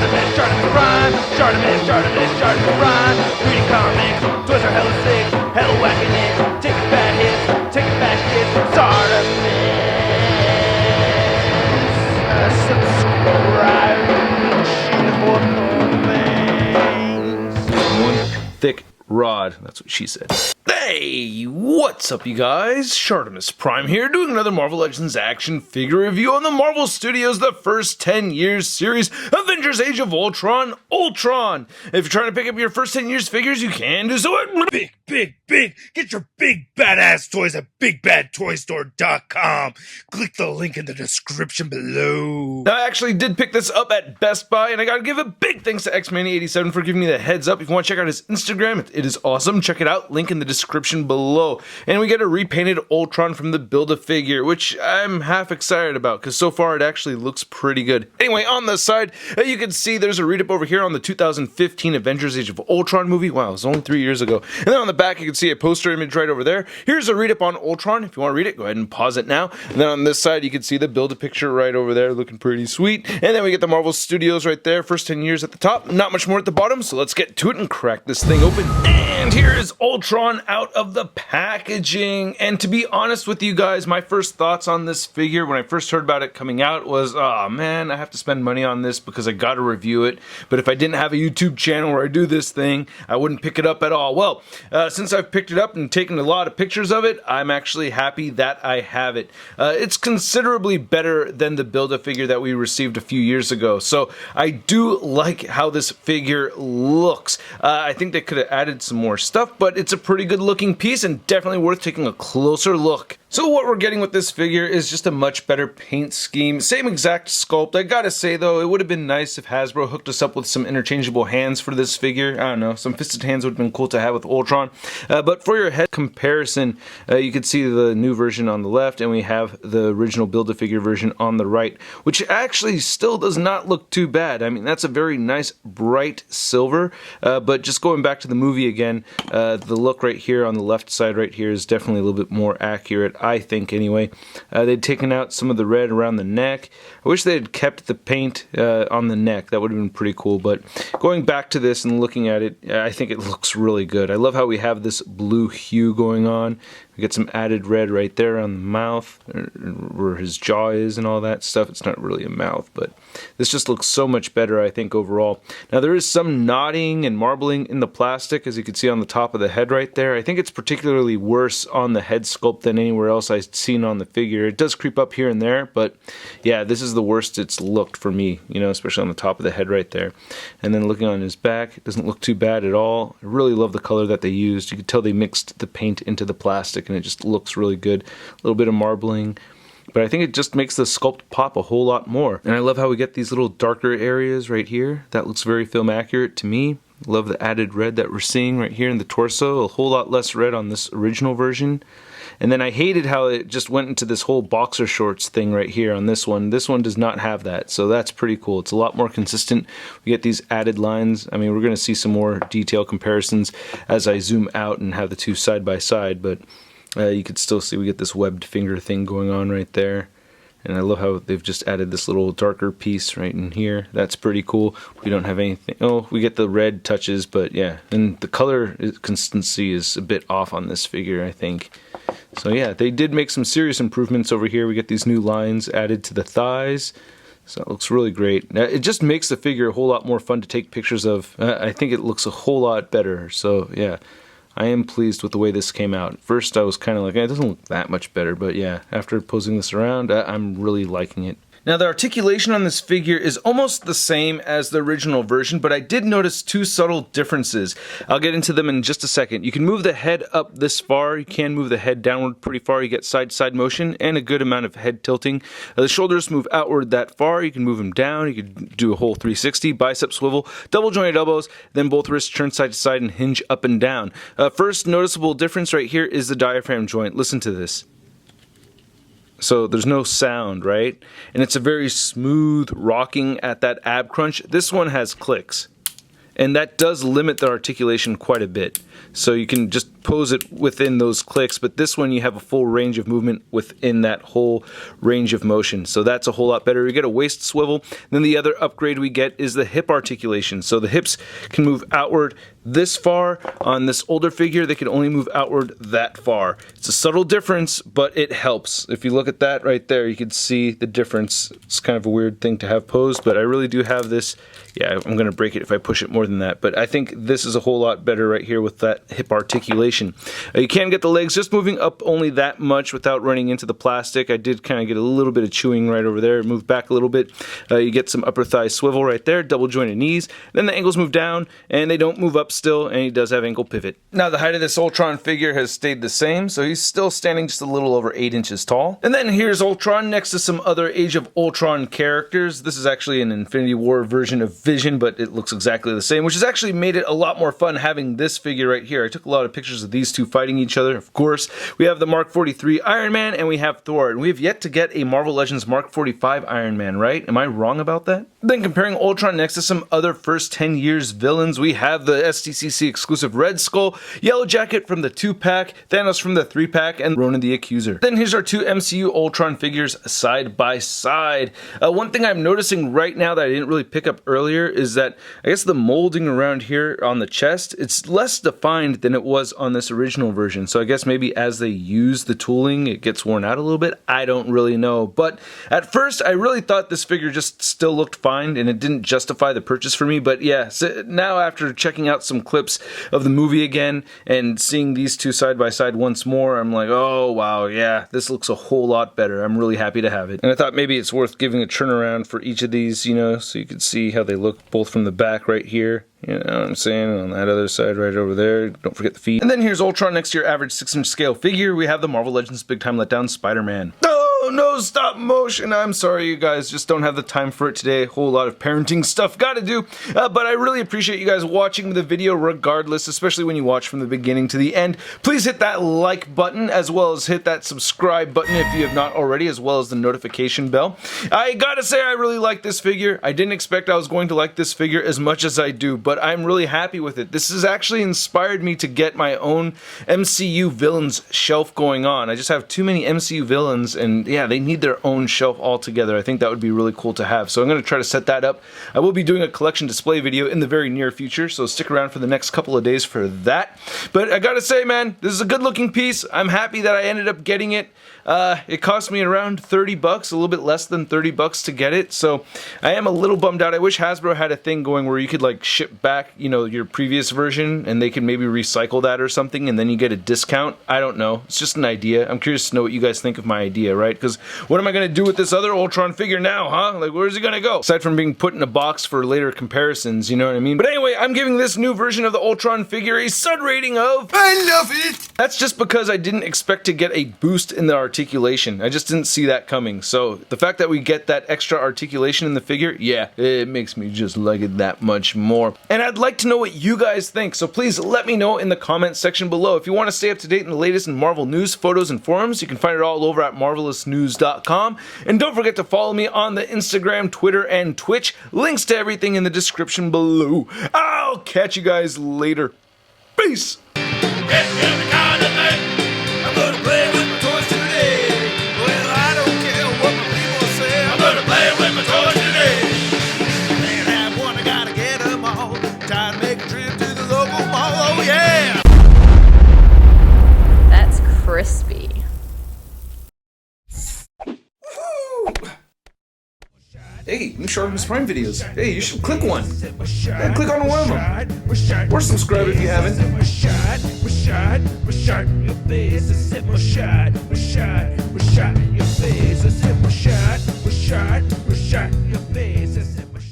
Shartimus Prime, Shartimus Prime. Reading comics, toys are hella sick, hella whacking it. Taking bad hits, taking back hits. Subscribe for more things. One thick rod. That's what she said. Hey, what's up, you guys? Shartimus Prime here, doing another Marvel Legends action figure review on the Marvel Studios' The First 10 Years series, Avengers Age of Ultron, Ultron. If you're trying to pick up your First 10 Years figures, you can do so at Big! Get your big badass toys at BigBadToyStore.com. Click the link in the description below. I actually did pick this up at Best Buy, and I gotta give a big thanks to Xmania87 for giving me the heads up. If you want to check out his Instagram, it is awesome. Check it out, link in the description below. And we get a repainted Ultron from the Build-A-Figure, which I'm half excited about, because so far it actually looks pretty good. Anyway, on the side, you can see there's a read-up over here on the 2015 Avengers Age of Ultron movie. Wow, it was only 3 years ago. And then on the back, you can see a poster image right over there. Here's a read-up on Ultron. If you want to read it, go ahead and pause it now. And then on this side, you can see the Build-A-Picture right over there, looking pretty sweet. And then we get the Marvel Studios right there, First 10 Years at the top. Not much more at the bottom, so let's get to it and crack this thing open. And here is Ultron out of the packaging. And to be honest with you guys, my first thoughts on this figure when I first heard about it coming out was, oh man, I have to spend money on this because I gotta review it. But if I didn't have a YouTube channel where I do this thing, I wouldn't pick it up at all. Well, since I've picked it up and taken a lot of pictures of it, I'm actually happy that I have it. It's considerably better than the Build-A-Figure that we received a few years ago. So I do like how this figure looks. I think they could have added some more stuff, but it's a pretty good looking piece and definitely worth taking a closer look. So what we're getting with this figure is just a much better paint scheme. Same exact sculpt. I gotta say though, it would have been nice if Hasbro hooked us up with some interchangeable hands for this figure. I don't know, some fisted hands would have been cool to have with Ultron. But for your head comparison, you can see the new version on the left and we have the original Build-A-Figure version on the right, which actually still does not look too bad. I mean, that's a very nice bright silver, but just going back to the movie again, the look right here on the left side right here is definitely a little bit more accurate, I think anyway. They'd taken out some of the red around the neck. I wish they had kept the paint on the neck. That would have been pretty cool, but going back to this and looking at it, I think it looks really good. I love how we have this blue hue going on. We get some added red right there on the mouth, where his jaw is and all that stuff. It's not really a mouth, but this just looks so much better, I think, overall. Now, there is some knotting and marbling in the plastic, as you can see on the top of the head right there. I think it's particularly worse on the head sculpt than anywhere else I've seen on the figure. It does creep up here and there, but yeah, this is the worst it's looked for me, you know, especially on the top of the head right there. And then looking on his back, it doesn't look too bad at all. I really love the color that they used. You can tell they mixed the paint into the plastic and it just looks really good. A little bit of marbling, but I think it just makes the sculpt pop a whole lot more. And I love how we get these little darker areas right here. That looks very film accurate to me. Love the added red that we're seeing right here in the torso. A whole lot less red on this original version. And then I hated how it just went into this whole boxer shorts thing right here on this one. This one does not have that, so that's pretty cool. It's a lot more consistent. We get these added lines. I mean, we're going to see some more detail comparisons as I zoom out and have the two side by side, but you can still see we get this webbed finger thing going on right there. And I love how they've just added this little darker piece right in here. That's pretty cool. We don't have anything. Oh, we get the red touches, but yeah. And the color consistency is a bit off on this figure, I think. So yeah, they did make some serious improvements over here. We get these new lines added to the thighs. So it looks really great. It just makes the figure a whole lot more fun to take pictures of. I think it looks a whole lot better. So yeah. I am pleased with the way this came out. First I was kind of like, it doesn't look that much better, but yeah, after posing this around, I'm really liking it. Now the articulation on this figure is almost the same as the original version, but I did notice two subtle differences. I'll get into them in just a second. You can move the head up this far, you can move the head downward pretty far, you get side-to-side motion and a good amount of head tilting. The shoulders move outward that far, you can move them down, you can do a whole 360, bicep swivel, double jointed elbows, then both wrists turn side to side and hinge up and down. First noticeable difference right here is the diaphragm joint. Listen to this. So there's no sound, right? And it's a very smooth rocking at that ab crunch. This one has clicks. And that does limit the articulation quite a bit. so you can just pose it within those clicks, but this one you have a full range of movement within that whole range of motion, so that's a whole lot better. We get a waist swivel. Then the other upgrade we get is the hip articulation, so the hips can move outward this far. On this older figure, they can only move outward that far. It's a subtle difference, but it helps. If you look at that right there, you can see the difference. It's kind of a weird thing to have posed, but I really do have this. Yeah, I'm gonna break it if I push it more than that, but I think this is a whole lot better right here with that hip articulation. You can get the legs just moving up only that much without running into the plastic. I did kind of get a little bit of chewing right over there. Move back a little bit. You get some upper thigh swivel right there, double jointed knees. Then the ankles move down, and they don't move up still, and he does have ankle pivot. Now the height of this Ultron figure has stayed the same, so he's still standing just a little over 8 inches tall. And then here's Ultron next to some other Age of Ultron characters. This is actually an Infinity War version of Vision, but it looks exactly the same, which has actually made it a lot more fun having this figure right here. I took a lot of pictures of these two fighting each other. Of course, we have the Mark 43 Iron Man, and we have Thor, and we have yet to get a Marvel Legends Mark 45 Iron Man, right? Am I wrong about that? Then comparing Ultron next to some other first 10 years villains, we have the STCC exclusive Red Skull, Yellow Jacket from the 2-pack, Thanos from the 3-pack, and Ronan the Accuser. Then here's our two MCU Ultron figures side by side. One thing I'm noticing right now that I didn't really pick up earlier is that I guess the molding around here on the chest, it's less defined than it was on this original version. So I guess maybe as they use the tooling, it gets worn out a little bit. I don't really know. But at first, I really thought this figure just still looked fine and it didn't justify the purchase for me. But yeah, so now after checking out some clips of the movie again and seeing these two side by side once more, I'm like, oh wow, yeah, this looks a whole lot better. I'm really happy to have it. And I thought maybe it's worth giving a turnaround for each of these, you know, so you could see how they look both from the back right here. You know what I'm saying? And on that other side right over there, don't forget the feet. And then here's Ultron next to your average 6-inch scale figure. We have the Marvel Legends Big Time Letdown Spider-Man. Oh, no stop motion. I'm sorry, you guys just don't have the time for it today. A whole lot of parenting stuff gotta do. But I really appreciate you guys watching the video regardless, especially when you watch from the beginning to the end. Please hit that like button as well as hit that subscribe button if you have not already, as well as the notification bell. I gotta say I really like this figure. I didn't expect I was going to like this figure as much as I do, but I'm really happy with it. This has actually inspired me to get my own MCU villains shelf going on. I just have too many MCU villains, and yeah, they need their own shelf altogether. I think that would be really cool to have, so I'm going to try to set that up. I will be doing a collection display video in the very near future, so stick around for the next couple of days for that. But I gotta say, man, this is a good looking piece. I'm happy that I ended up getting it. It cost me around 30 bucks, a little bit less than 30 bucks to get it, so I am a little bummed out. I wish Hasbro had a thing going where you could like ship back, you know, your previous version and they can maybe recycle that or something and then you get a discount. I don't know. It's just an idea. I'm curious to know what you guys think of my idea, right? Because what am I going to do with this other Ultron figure now, huh? Like, where's it going to go? Aside from being put in a box for later comparisons, you know what I mean? But anyway, I'm giving this new version of the Ultron figure a stud rating of... I love it! That's just because I didn't expect to get a boost in the articulation. I just didn't see that coming. So the fact that we get that extra articulation in the figure, yeah, it makes me just like it that much more. And I'd like to know what you guys think, so please let me know in the comments section below. If you want to stay up to date in the latest in Marvel news, photos, and forums, you can find it all over at marvelousnews.com. And don't forget to follow me on the Instagram, Twitter, and Twitch. Links to everything in the description below. I'll catch you guys later. Peace! Crispy. Hey, new ShartimusPrime videos. Hey, you should click one. Yeah, click on one of them. Or subscribe if you haven't. Your face is set my shot.